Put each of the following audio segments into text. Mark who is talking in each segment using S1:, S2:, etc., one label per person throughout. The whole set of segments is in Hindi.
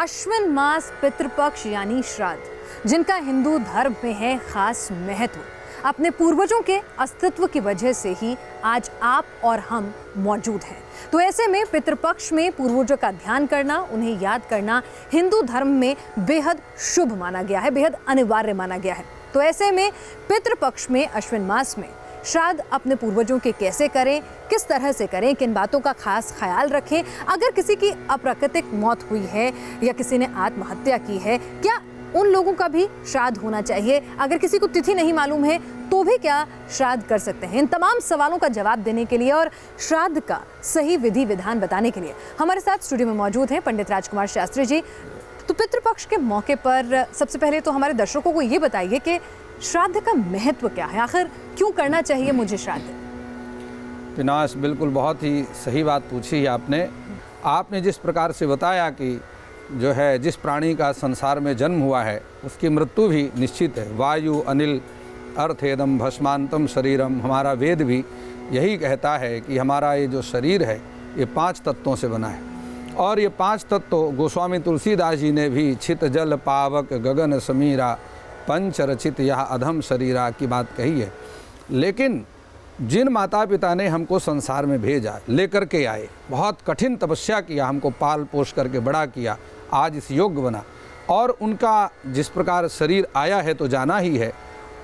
S1: अश्विन मास पितृपक्ष यानी श्राद्ध, जिनका हिंदू धर्म में है खास महत्व, अपने पूर्वजों के अस्तित्व की वजह से ही आज आप और हम मौजूद हैं। तो ऐसे में पितृपक्ष में पूर्वजों का ध्यान करना, उन्हें याद करना हिंदू धर्म में बेहद शुभ माना गया है, बेहद अनिवार्य माना गया है। तो ऐसे में पितृपक्ष में अश्विन मास में श्राद्ध अपने पूर्वजों के कैसे करें, किस तरह से करें, किन बातों का खास ख्याल रखें, अगर किसी की अप्राकृतिक मौत हुई है या किसी ने आत्महत्या की है, क्या उन लोगों का भी श्राद्ध होना चाहिए, अगर किसी को तिथि नहीं मालूम है तो भी क्या श्राद्ध कर सकते हैं। इन तमाम सवालों का जवाब देने के लिए और श्राद्ध का सही विधि विधान बताने के लिए हमारे साथ स्टूडियो में मौजूद हैं पंडित राजकुमार शास्त्री जी। तो पितृपक्ष के मौके पर सबसे पहले तो हमारे दर्शकों को ये बताइए कि श्राद्ध का महत्व क्या है, आखिर क्यों करना चाहिए मुझे श्राद्ध?
S2: विनाश, बिल्कुल बहुत ही सही बात पूछी है आपने जिस प्रकार से बताया कि जो है जिस प्राणी का संसार में जन्म हुआ है उसकी मृत्यु भी निश्चित है। वायु अनिल अर्थेदम भस्मांतम शरीरम, हमारा वेद भी यही कहता है कि हमारा ये जो शरीर है ये 5 तत्वों से बना है। और ये 5 तत्व गोस्वामी तुलसीदास जी ने भी छित जल पावक गगन समीरा पंच रचित यह अधम शरीरा की बात कही है। लेकिन जिन माता पिता ने हमको संसार में भेजा, लेकर के आए, बहुत कठिन तपस्या किया, हमको पाल पोष करके बड़ा किया, आज इस योग्य बना, और उनका जिस प्रकार शरीर आया है तो जाना ही है,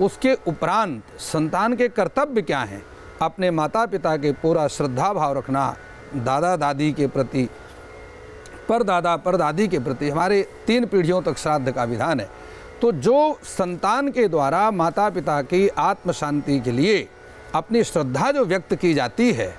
S2: उसके उपरांत संतान के कर्तव्य क्या हैं? अपने माता पिता के पूरा श्रद्धा भाव रखना, दादा दादी के प्रति, परदादा परदादी के प्रति, हमारे 3 पीढ़ियों तक श्राद्ध का विधान है। तो जो संतान के द्वारा माता पिता की आत्म शांति के लिए अपनी श्रद्धा जो व्यक्त की जाती है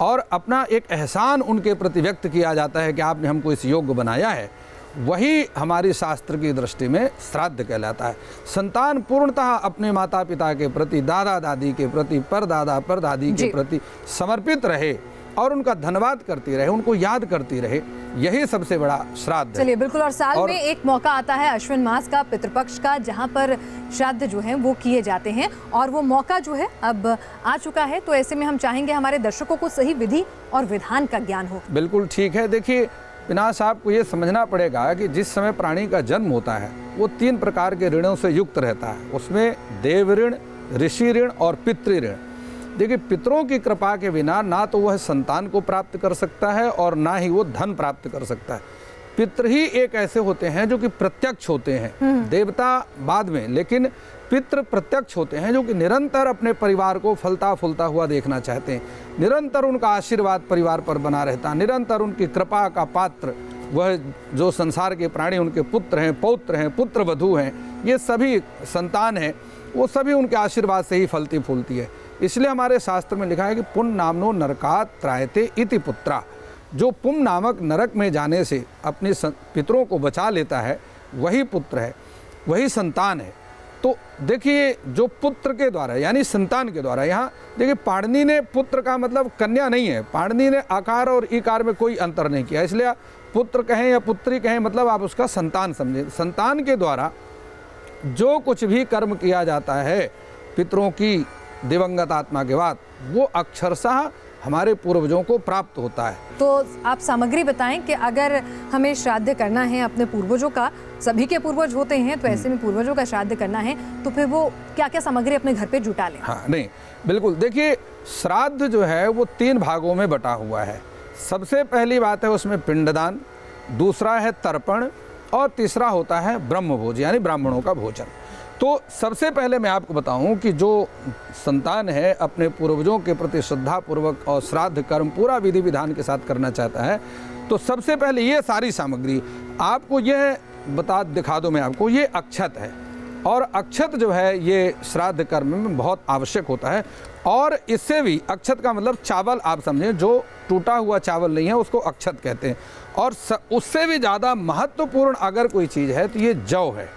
S2: और अपना एक एहसान उनके प्रति व्यक्त किया जाता है कि आपने हमको इस योग्य बनाया है, वही हमारी शास्त्र की दृष्टि में श्राद्ध कहलाता है। संतान पूर्णतः अपने माता पिता के प्रति, दादा दादी के प्रति, परदादा परदादी के प्रति समर्पित रहे और उनका धन्यवाद करती रहे, उनको याद करती रहे, यही सबसे बड़ा श्राद्ध है।
S1: चलिए बिल्कुल। और साल में एक मौका आता है अश्विन मास का, पितृपक्ष का, जहां पर श्राद्ध जो है वो किए जाते हैं और वो मौका जो है अब आ चुका है। तो ऐसे में हम चाहेंगे हमारे दर्शकों को सही विधि और विधान का ज्ञान हो।
S2: बिल्कुल ठीक है। देखिए विनाश, आपको ये समझना पड़ेगा कि जिस समय प्राणी का जन्म होता है वो 3 प्रकार के ऋणों से युक्त रहता है। उसमें देव ऋण, ऋषि ऋण और पितृ ऋण। देखिए पितरों की कृपा के बिना ना तो वह संतान को प्राप्त कर सकता है और ना ही वो धन प्राप्त कर सकता है। पितृ ही एक ऐसे होते हैं जो कि प्रत्यक्ष होते हैं, देवता बाद में, लेकिन पितृ प्रत्यक्ष होते हैं जो कि निरंतर अपने परिवार को फलता फूलता हुआ देखना चाहते हैं। निरंतर उनका आशीर्वाद परिवार पर बना रहता है, निरंतर उनकी कृपा का पात्र वह जो संसार के प्राणी, उनके पुत्र हैं, पौत्र हैं, पुत्र वधू हैं, ये सभी संतान हैं, वो सभी उनके आशीर्वाद से ही फलती फूलती है। इसलिए हमारे शास्त्र में लिखा है कि पुण्य नामनो नरकात् त्रायते इति पुत्रा। जो पुण्य नामक नरक में जाने से अपने पितरों को बचा लेता है वही पुत्र है, वही संतान है। तो देखिए जो पुत्र के द्वारा यानी संतान के द्वारा, यहाँ देखिए पाणिनि ने पुत्र का मतलब कन्या नहीं है, पाणिनि ने आकार और इकार में कोई अंतर नहीं किया, इसलिए पुत्र कहें या पुत्री कहें, मतलब आप उसका संतान समझें। संतान के द्वारा जो कुछ भी कर्म किया जाता है पितरों की दिवंगत आत्मा के बाद, वो अक्षरशः हमारे पूर्वजों को प्राप्त होता है।
S1: तो आप सामग्री बताएं कि अगर हमें श्राद्ध करना है अपने पूर्वजों का, सभी के पूर्वज होते हैं, तो ऐसे में पूर्वजों का श्राद्ध करना है तो फिर वो क्या क्या सामग्री अपने घर पे जुटा लें?
S2: हाँ, नहीं बिल्कुल। देखिए श्राद्ध जो है वो 3 भागों में बटा हुआ है। सबसे पहली बात है उसमें पिंडदान, दूसरा है तर्पण और तीसरा होता है ब्रह्मभोज यानी ब्राह्मणों का भोजन। तो सबसे पहले मैं आपको बताऊं कि जो संतान है अपने पूर्वजों के प्रति श्रद्धापूर्वक और श्राद्ध कर्म पूरा विधि विधान के साथ करना चाहता है, तो सबसे पहले ये सारी सामग्री आपको यह दिखा दो मैं आपको, ये अक्षत है। और अक्षत जो है ये श्राद्ध कर्म में बहुत आवश्यक होता है। और इससे भी, अक्षत का मतलब चावल आप समझें, जो टूटा हुआ चावल नहीं है उसको अक्षत कहते हैं। और उससे भी ज़्यादा महत्वपूर्ण अगर कोई चीज़ है तो ये जौ है।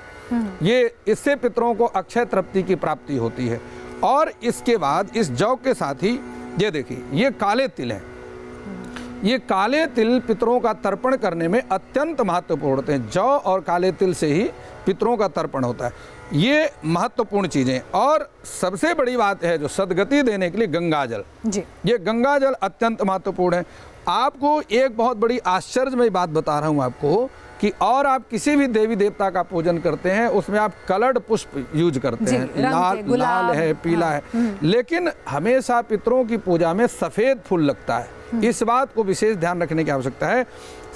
S2: ये इससे पितरों को अक्षय तृप्ति की प्राप्ति होती है। और इसके बाद इस जौ के साथ ही ये देखिए ये काले तिल हैं। ये काले तिल पितरों का तर्पण करने में अत्यंत महत्वपूर्ण होते हैं। जौ और काले तिल से ही पितरों का तर्पण होता है। ये महत्वपूर्ण चीज़ें। और सबसे बड़ी बात है जो सद्गति देने के लिए गंगा जल,
S1: जी,
S2: ये गंगा जल अत्यंत महत्वपूर्ण है। आपको एक बहुत बड़ी आश्चर्यमय बात बता रहा हूँ आपको कि और आप किसी भी देवी देवता का पूजन करते हैं उसमें आप कलर्ड पुष्प यूज करते हैं, लाल है, पीला है, लेकिन हमेशा पितरों की पूजा में सफ़ेद फूल लगता है। इस बात को विशेष ध्यान रखने की आवश्यकता है।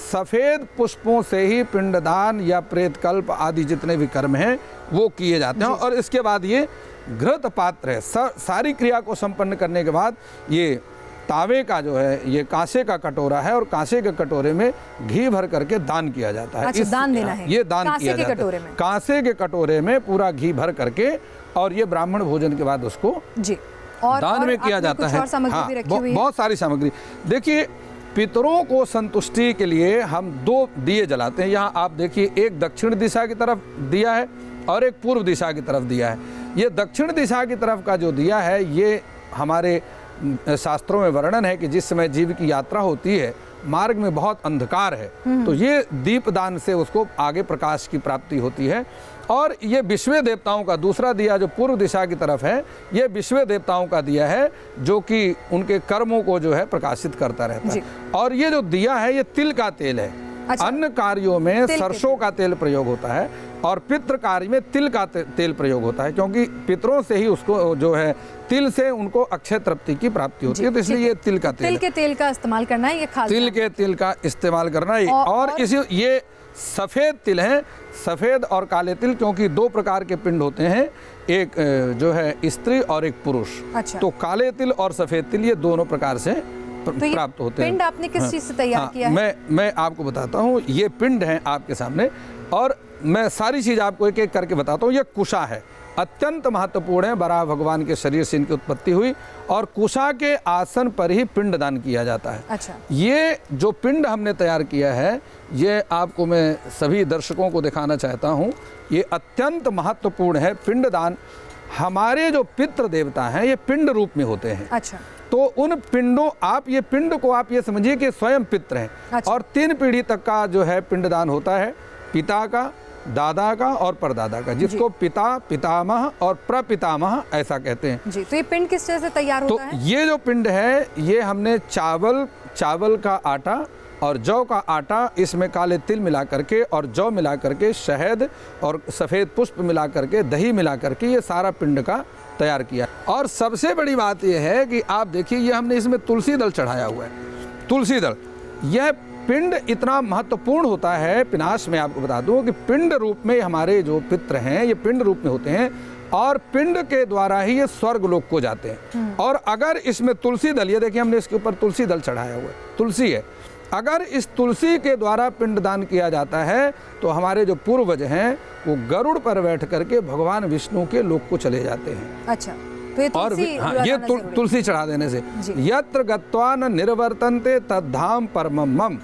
S2: सफ़ेद पुष्पों से ही पिंडदान या प्रेतकल्प आदि जितने भी कर्म हैं वो किए जाते हैं। और इसके बाद ये घृत पात्र है, सारी क्रिया को संपन्न करने के बाद ये तावे का जो है ये कांसे का कटोरा है और कांसे के कटोरे में घी भर करके दान किया जाता है।
S1: अच्छा, दान देना है,
S2: ये दान किया जाता है कांसे के कटोरे में पूरा घी भर करके, और ये ब्राह्मण भोजन के बाद उसको
S1: जी
S2: दान में किया जाता है। हाँ, बहुत सारी सामग्री। देखिए, पितरों को संतुष्टि के लिए हम 2 दिए जलाते हैं। यहाँ आप देखिए, एक दक्षिण दिशा की तरफ दिया है और एक पूर्व दिशा की तरफ दिया है। ये दक्षिण दिशा की तरफ का जो दिया है ये हमारे शास्त्रों में वर्णन है कि जिस समय जीव की यात्रा होती है मार्ग में बहुत अंधकार है, तो ये दीपदान से उसको आगे प्रकाश की प्राप्ति होती है। और ये विश्व देवताओं का दूसरा दिया जो पूर्व दिशा की तरफ है, ये विश्व देवताओं का दिया है जो कि उनके कर्मों को जो है प्रकाशित करता रहता है। और ये जो दिया है ये तिल का तेल है। अच्छा। अन्य कार्यों में सरसों का तेल प्रयोग होता है और पितृ कार्य में तिल का तेल प्रयोग होता है, क्योंकि पितरों से ही उसको जो है तिल से उनको अक्षय तृप्ति की प्राप्ति होती है, तो इसलिए ये तिल का तेल,
S1: तिल के तेल का इस्तेमाल करना है, ये खास
S2: तिल के तेल का इस्तेमाल करना है। और इसी ये सफ़ेद तिल है, सफ़ेद और काले तिल, क्योंकि 2 प्रकार के पिंड होते हैं, एक जो है स्त्री और एक पुरुष।
S1: अच्छा।
S2: तो काले तिल और सफ़ेद तिल ये दोनों प्रकार से प्राप्त होते हैं।
S1: पिंड आपने किस चीज़ से तैयार किया है?
S2: मैं आपको बताता हूँ। ये पिंड हैं आपके सामने और मैं सारी चीज़ आपको एक एक करके बताता हूँ। ये कुशा है, अत्यंत महत्वपूर्ण है। बराह भगवान के शरीर से इनकी उत्पत्ति हुई और कुशा के आसन पर ही पिंड दान किया जाता है।
S1: अच्छा। ये
S2: जो पिंड हमने तैयार किया है ये आपको मैं सभी दर्शकों को दिखाना चाहता हूँ। ये अत्यंत महत्वपूर्ण है। पिंड दान, हमारे जो पितृ देवता हैं ये पिंड रूप में होते हैं।
S1: अच्छा।
S2: तो उन पिंडों, आप ये पिंड को आप ये समझिए कि स्वयं पितृ हैं। अच्छा। और 3 पीढ़ी तक का जो है पिंडदान होता है, पिता का, दादा का और परदादा का, जिसको पिता, पितामह और प्रपितामह ऐसा कहते हैं
S1: जी। तो ये पिंड किस तरह से तैयार होता है?
S2: ये जो पिंड है ये हमने चावल का आटा और जौ का आटा, इसमें काले तिल मिला करके और जौ मिला करके, शहद और सफ़ेद पुष्प मिला करके, दही मिला करके ये सारा पिंड का तैयार किया। और सबसे बड़ी बात यह है कि आप देखिए ये हमने इसमें तुलसी दल चढ़ाया हुआ है। तुलसी दल, यह पिंड इतना महत्वपूर्ण होता है। पिनाश में आपको बता दूं कि पिंड रूप में हमारे जो पितृ हैं ये पिंड रूप में होते हैं और पिंड के द्वारा ही ये स्वर्ग लोक को जाते हैं। और अगर इसमें तुलसी दल, ये देखिए हमने इसके ऊपर तुलसी दल चढ़ाया हुआ है, तुलसी है, अगर इस तुलसी के द्वारा पिंडदान किया जाता है तो हमारे जो पूर्वज हैं वो गरुड़ पर बैठ करके भगवान विष्णु के लोक को चले जाते हैं।
S1: अच्छा। तो ये तुलसी,
S2: और हाँ, ये तुलसी चढ़ा देने से यत्र गत्वा न निर्वर्तन्ते तद्धाम परमम मम,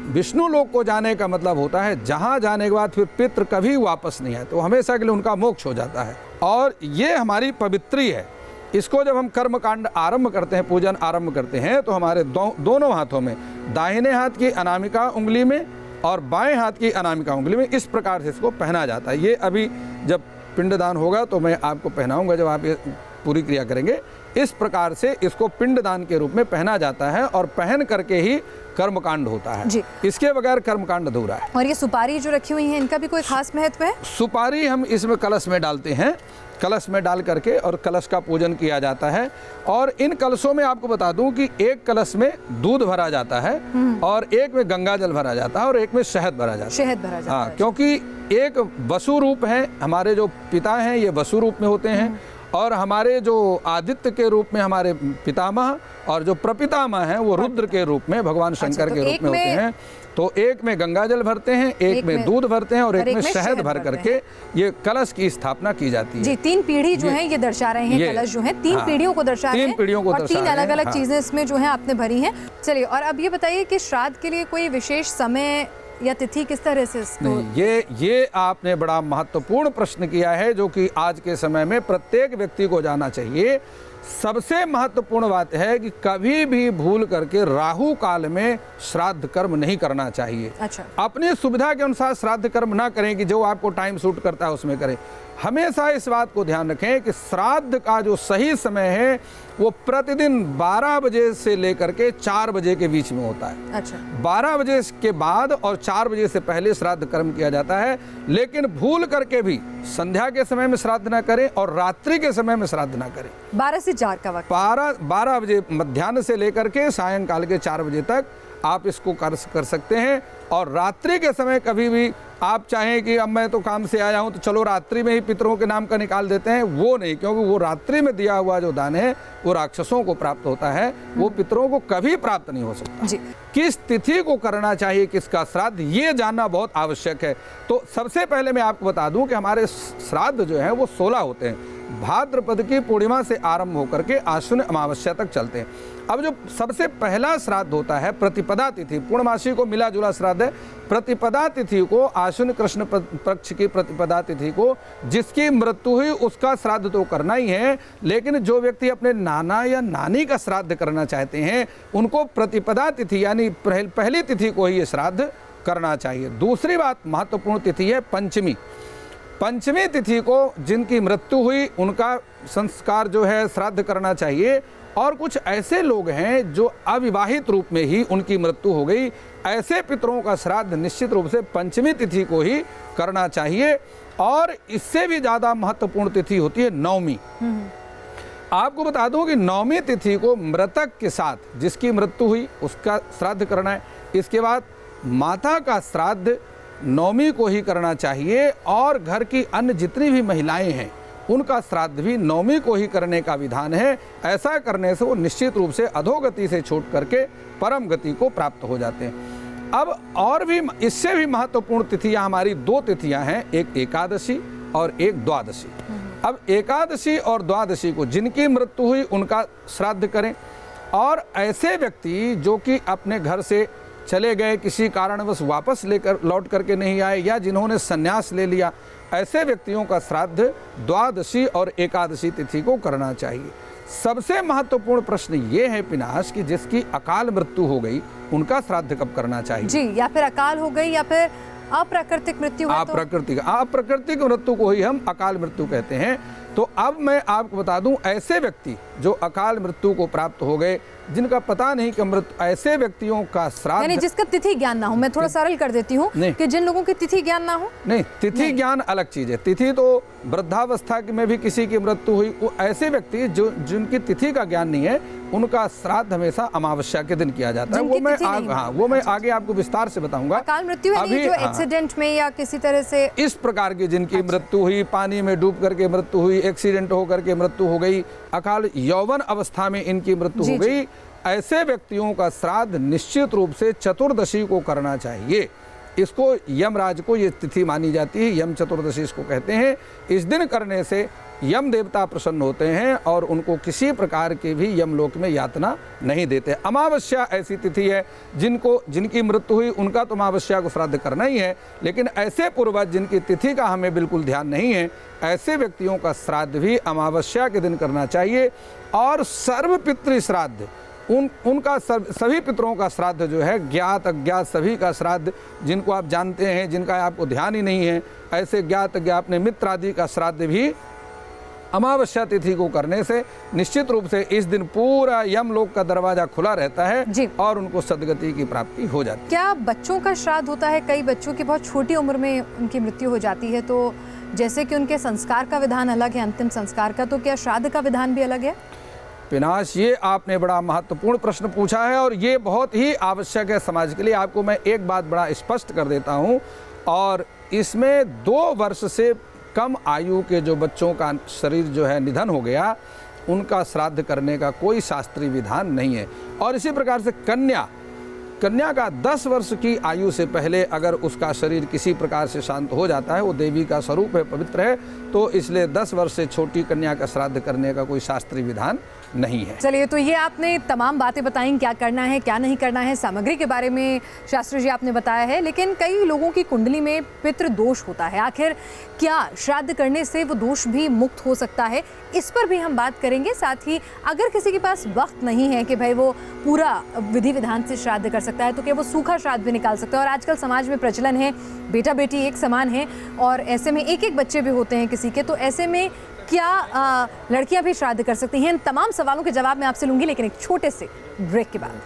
S2: विष्णु लोक को जाने का मतलब होता है जहाँ जाने के बाद फिर पितृ कभी वापस नहीं आए, तो हमेशा के लिए उनका मोक्ष हो जाता है। और ये हमारी पवित्री है। इसको जब हम कर्मकांड आरंभ करते हैं, पूजन आरंभ करते हैं, तो हमारे दोनों हाथों में, दाहिने हाथ की अनामिका उंगली में और बाएं हाथ की अनामिका उंगली में इस प्रकार से इसको पहना जाता है। ये अभी जब पिंडदान होगा तो मैं आपको पहनाऊंगा, जब आप ये पूरी क्रिया करेंगे। इस प्रकार से इसको पिंडदान के रूप में पहना जाता है और पहन करके ही कर्मकांड होता है जी। इसके बगैर कर्मकांड अधूरा है।
S1: और ये सुपारी जो रखी हुई है इनका भी कोई खास महत्व है?
S2: सुपारी हम इसमें कलश में डालते हैं, कलश में डाल करके और कलश का पूजन किया जाता है। और इन कलशों में आपको बता दूं कि एक कलश में दूध भरा जाता है और एक में गंगा जल भरा जाता है और एक में शहद भरा जाता है।
S1: शहद भरा जाता है,
S2: क्योंकि एक वसु रूप है, हमारे जो पिता हैं ये वसु रूप में होते हैं और हमारे जो आदित्य के रूप में हमारे पितामह और जो प्रपितामह हैं वो रुद्र के रूप में भगवान शंकर के रूप में होते हैं। तो एक में गंगा जल भरते हैं, एक में दूध भरते हैं और एक में शहद भर करके ये कलश की स्थापना की जाती है
S1: जी। 3 पीढ़ी जो है ये दर्शा रहे हैं, कलश जो है 3 पीढ़ियों को दर्शा रहे हैं,
S2: 3 पीढ़ियों को
S1: और 3 अलग अलग चीजें इसमें जो है आपने भरी हैं। चलिए, और अब ये बताइए कि श्राद्ध के लिए कोई विशेष समय या तिथि किस तरह से इसको?
S2: ये आपने बड़ा महत्वपूर्ण प्रश्न किया है जो कि आज के समय में प्रत्येक व्यक्ति को जानना चाहिए। सबसे महत्वपूर्ण बात है कि कभी भी भूल करके राहु काल में श्राद्ध कर्म नहीं करना चाहिए।
S1: अच्छा।
S2: अपनी सुविधा के अनुसार श्राद्ध कर्म ना करें कि जो आपको टाइम सूट करता है उसमें करें। हमेशा इस बात को ध्यान रखें कि श्राद्ध का जो सही समय है वो प्रतिदिन 12 बजे से लेकर के 4 बजे के बीच में होता है।
S1: अच्छा।
S2: 12 बजे के बाद और 4 बजे से पहले श्राद्ध कर्म किया जाता है, लेकिन भूल करके भी संध्या के समय में श्राद्ध ना करें और रात्रि के समय में श्राद्ध ना करें।
S1: 12 से 4 का वक्त।
S2: 12 बजे मध्याह्न से लेकर के सायंकाल के 4 बजे तक आप इसको कर सकते हैं। और रात्रि के समय कभी भी आप चाहें कि अब मैं तो काम से आया हूं तो चलो रात्रि में ही पितरों के नाम का निकाल देते हैं, वो नहीं, क्योंकि वो रात्रि में दिया हुआ जो दान है वो राक्षसों को प्राप्त होता है, वो पितरों को कभी प्राप्त नहीं हो सकता जी। किस तिथि को करना चाहिए, किसका श्राद्ध, ये जानना बहुत आवश्यक है। तो सबसे पहले मैं आपको बता दूं कि हमारे श्राद्ध जो है वो 16 होते हैं। भाद्रपद की पूर्णिमा से आरंभ होकर के आश्विन अमावस्या तक चलते हैं। अब जो सबसे पहला श्राद्ध होता है प्रतिपदा तिथि, पूर्णमासी को मिला जुला श्राद्ध है। प्रतिपदा तिथि को, आश्विन कृष्ण पक्ष की प्रतिपदा तिथि को जिसकी मृत्यु हुई उसका श्राद्ध तो करना ही है, लेकिन जो व्यक्ति अपने नाना या नानी का श्राद्ध करना चाहते हैं उनको प्रतिपदा तिथि यानी पहली तिथि को ही ये श्राद्ध करना चाहिए। दूसरी बात महत्वपूर्ण तिथि है पंचमी। पंचमी तिथि को जिनकी मृत्यु हुई उनका संस्कार जो है श्राद्ध करना चाहिए। और कुछ ऐसे लोग हैं जो अविवाहित रूप में ही उनकी मृत्यु हो गई, ऐसे पितरों का श्राद्ध निश्चित रूप से पंचमी तिथि को ही करना चाहिए। और इससे भी ज़्यादा महत्वपूर्ण तिथि होती है नवमी। आपको बता दूं कि नवमी तिथि को मृतक के साथ जिसकी मृत्यु हुई उसका श्राद्ध करना है। इसके बाद माता का श्राद्ध नवमी को ही करना चाहिए और घर की अन्य जितनी भी महिलाएं हैं उनका श्राद्ध भी नवमी को ही करने का विधान है। ऐसा करने से वो निश्चित रूप से अधोगति से छूट करके परम गति को प्राप्त हो जाते हैं। अब और भी इससे भी महत्वपूर्ण तिथियां हमारी 2 तिथियां हैं, एक एकादशी और एक द्वादशी। अब एकादशी और द्वादशी को जिनकी मृत्यु हुई उनका श्राद्ध करें। और ऐसे व्यक्ति जो कि अपने घर से चले गए, किसी कारणवश वापस लौट करके नहीं आए, या जिन्होंने संन्यास ले लिया, ऐसे व्यक्तियों का श्राद्ध द्वादशी और एकादशी तिथि को करना चाहिए। सबसे महत्वपूर्ण प्रश्न ये है पिनाश कि जिसकी अकाल मृत्यु हो गई उनका श्राद्ध कब करना चाहिए
S1: जी, या फिर अकाल हो गई या फिर अप्राकृतिक मृत्यु।
S2: अप्राकृतिक मृत्यु को ही हम अकाल मृत्यु कहते हैं। तो अब मैं आपको बता दूं, ऐसे व्यक्ति जो अकाल मृत्यु को प्राप्त हो गए, जिनका पता नहीं कि मृत्यु, ऐसे व्यक्तियों का श्राद्ध,
S1: यानी जिसका तिथि ज्ञान ना हो, मैं थोड़ा सरल कर देती हूँ कि जिन लोगों की तिथि ज्ञान ना हो।
S2: नहीं, तिथि ज्ञान अलग चीज है। तिथि तो वृद्धावस्था में भी किसी की मृत्यु हुई, वो ऐसे व्यक्ति जो जिनकी तिथि का ज्ञान नहीं है उनका श्राद्ध हमेशा अमावस्या के दिन किया जाता है। वो मैं आगे आपको विस्तार से बताऊंगा।
S1: अकाल मृत्यु अभी जो एक्सीडेंट में या किसी तरह से
S2: इस प्रकार की जिनकी मृत्यु हुई, पानी में डूब करके मृत्यु हुई, एक्सीडेंट होकर के मृत्यु हो गई, अकाल यौवन अवस्था में इनकी मृत्यु हो गई, ऐसे व्यक्तियों का श्राद्ध निश्चित रूप से चतुर्दशी को करना चाहिए। इसको यमराज को ये तिथि मानी जाती है, यम चतुर्दशी इसको कहते हैं। इस दिन करने से यम देवता प्रसन्न होते हैं और उनको किसी प्रकार के भी यमलोक में यातना नहीं देते। अमावस्या ऐसी तिथि है जिनकी मृत्यु हुई उनका तो अमावस्या को श्राद्ध करना ही है, लेकिन ऐसे पूर्वज जिनकी तिथि का हमें बिल्कुल ध्यान नहीं है, ऐसे व्यक्तियों का श्राद्ध भी अमावस्या के दिन करना चाहिए। और सर्व पितृ श्राद्ध उनका सभी पितरों का श्राद्ध जो है, ज्ञात अज्ञात सभी का श्राद्ध, जिनको आप जानते हैं जिनका आपको ध्यान ही नहीं है, ऐसे ज्ञात अज्ञात अपने मित्र आदि का श्राद्ध भी अमावस्या तिथि को करने से निश्चित रूप से इस दिन पूरा यमलोक का दरवाजा खुला रहता है और उनको सदगति की प्राप्ति हो जाती है।
S1: क्या बच्चों का श्राद्ध होता है? कई बच्चों की बहुत छोटी उम्र में उनकी मृत्यु हो जाती है, तो जैसे कि उनके संस्कार का विधान अलग है अंतिम संस्कार का, तो क्या श्राद्ध का विधान भी अलग है?
S2: पिनाश, ये आपने बड़ा महत्वपूर्ण प्रश्न पूछा है और ये बहुत ही आवश्यक है समाज के लिए। आपको मैं एक बात बड़ा स्पष्ट कर देता हूँ, और इसमें 2 वर्ष से कम आयु के जो बच्चों का शरीर जो है निधन हो गया, उनका श्राद्ध करने का कोई शास्त्रीय विधान नहीं है। और इसी प्रकार से कन्या कन्या का 10 वर्ष की आयु से पहले अगर उसका शरीर किसी प्रकार से शांत हो जाता है, वो देवी का स्वरूप है, पवित्र है, तो इसलिए 10 वर्ष से छोटी कन्या का श्राद्ध करने का कोई शास्त्रीय विधान नहीं है।
S1: चलिए, तो ये आपने तमाम बातें बताई, क्या करना है क्या नहीं करना है, सामग्री के बारे में शास्त्री जी आपने बताया है। लेकिन कई लोगों की कुंडली में पितृ दोष होता है, आखिर क्या श्राद्ध करने से वो दोष भी मुक्त हो सकता है, इस पर भी हम बात करेंगे। साथ ही अगर किसी के पास वक्त नहीं है कि भाई वो पूरा विधि विधान से श्राद्ध कर सकता है, तो क्या वो सूखा श्राद्ध भी निकाल सकता है। और आजकल समाज में प्रचलन है बेटा बेटी एक समान है, और ऐसे में एक एक बच्चे भी होते हैं किसी के, तो ऐसे में क्या लड़कियां भी श्राद्ध कर सकती हैं? इन तमाम सवालों के जवाब मैं आपसे लूंगी, लेकिन एक छोटे से ब्रेक के बाद।